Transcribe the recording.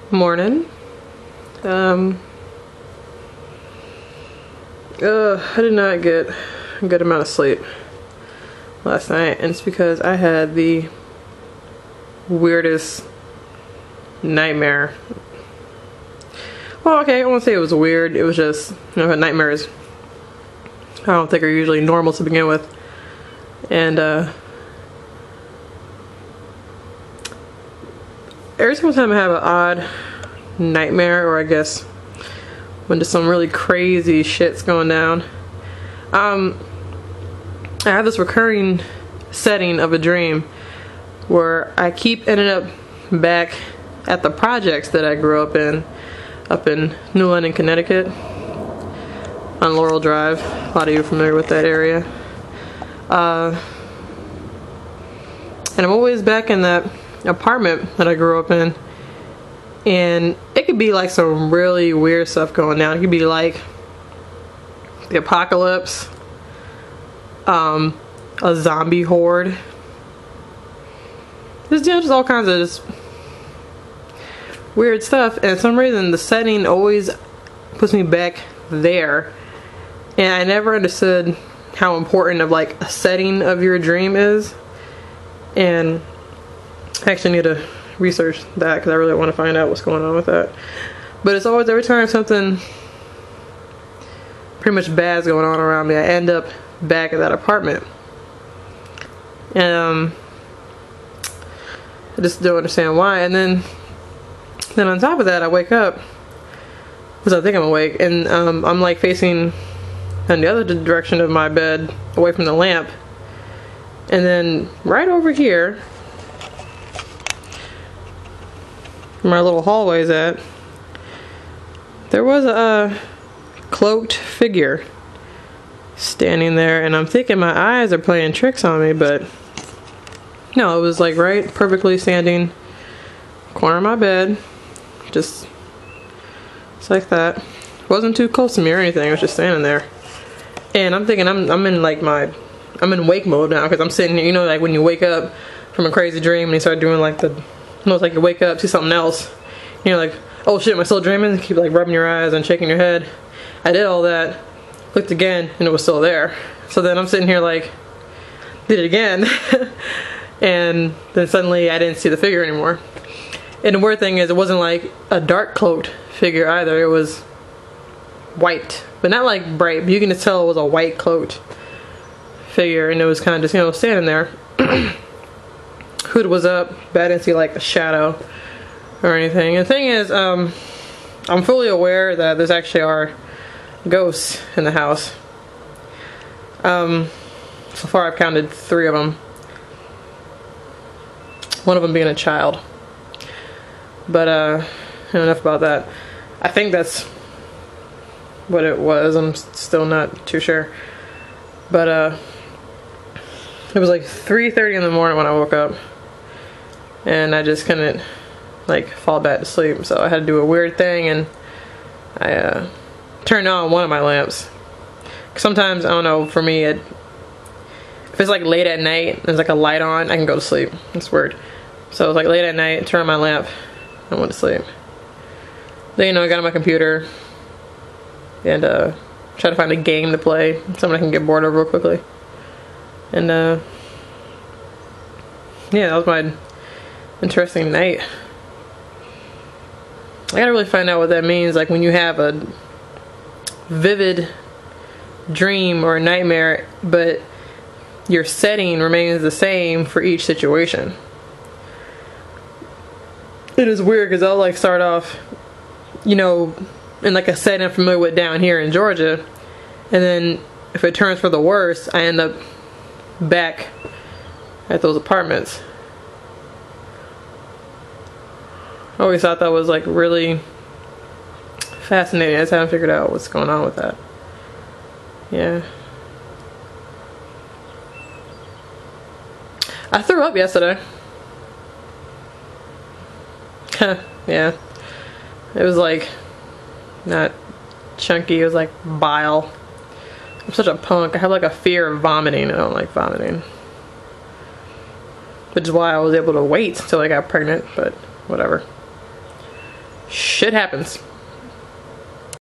Morning. I did not get a good amount of sleep last night, and it's because I had the weirdest nightmare. Well, okay, I won't say it was weird. It was just, nightmares I don't think are usually normal to begin with. And every single time I have an odd nightmare, or I guess when just some really crazy shit's going down, I have this recurring setting of a dream where I keep ending up back at the projects that I grew up in New London, Connecticut, on Laurel Drive. A lot of you are familiar with that area. And I'm always back in that apartment that I grew up in, and it could be like some really weird stuff going down. It could be like the apocalypse, a zombie horde, just all kinds of just weird stuff. And for some reason the setting always puts me back there, and I never understood how important of like a setting of your dream is. And I actually need to research that because I really want to find out what's going on with that. But it's always, every time something pretty much bad's going on around me, I end up back at that apartment. And I just don't understand why. And then on top of that, I wake up, because I think I'm awake, and I'm like facing in the other direction of my bed, away from the lamp. And then right over here, where my little hallway's at, there was a cloaked figure standing there, and I'm thinking my eyes are playing tricks on me, but no, it was like right perfectly standing corner of my bed, just like that. It wasn't too close to me or anything, it was just standing there. And I'm thinking I'm in like I'm in wake mode now, because I'm sitting here, like when you wake up from a crazy dream and you start doing like it's like you wake up, see something else, and you're like, oh shit, am I still dreaming? You keep like rubbing your eyes and shaking your head. I did all that, looked again, and it was still there. So then I'm sitting here like, did it again, and then suddenly I didn't see the figure anymore. And the weird thing is, it wasn't like a dark cloaked figure either. It was white, but not like bright, but you can just tell it was a white cloaked figure, and it was kind of just standing there. Hood was up, but I didn't see like a shadow or anything. And the thing is, I'm fully aware that there's actually are ghosts in the house. So far I've counted 3 of them, one of them being a child. But enough about that. I think that's what it was. I'm still not too sure. But it was like 3:30 in the morning when I woke up, and I just couldn't like fall back to sleep, so I had to do a weird thing, and I turned on one of my lamps. Sometimes, I don't know, for me, if it's like late at night, there's like a light on, I can go to sleep. It's weird. So it was like late at night, turn on my lamp, and went to sleep. Then I got on my computer and try to find a game to play, something I can get bored of real quickly. And yeah, that was my interesting night. I gotta really find out what that means, like when you have a vivid dream or a nightmare, but your setting remains the same for each situation. It is weird, because I'll like start off, in like a setting I'm familiar with down here in Georgia, and then if it turns for the worse, I end up back at those apartments. I always thought that was like really fascinating. I just haven't figured out what's going on with that. Yeah. I threw up yesterday. Yeah. It was like not chunky, it was like bile. I'm such a punk. I have like a fear of vomiting. I don't like vomiting. Which is why I was able to wait until I got pregnant, but whatever. shit happens.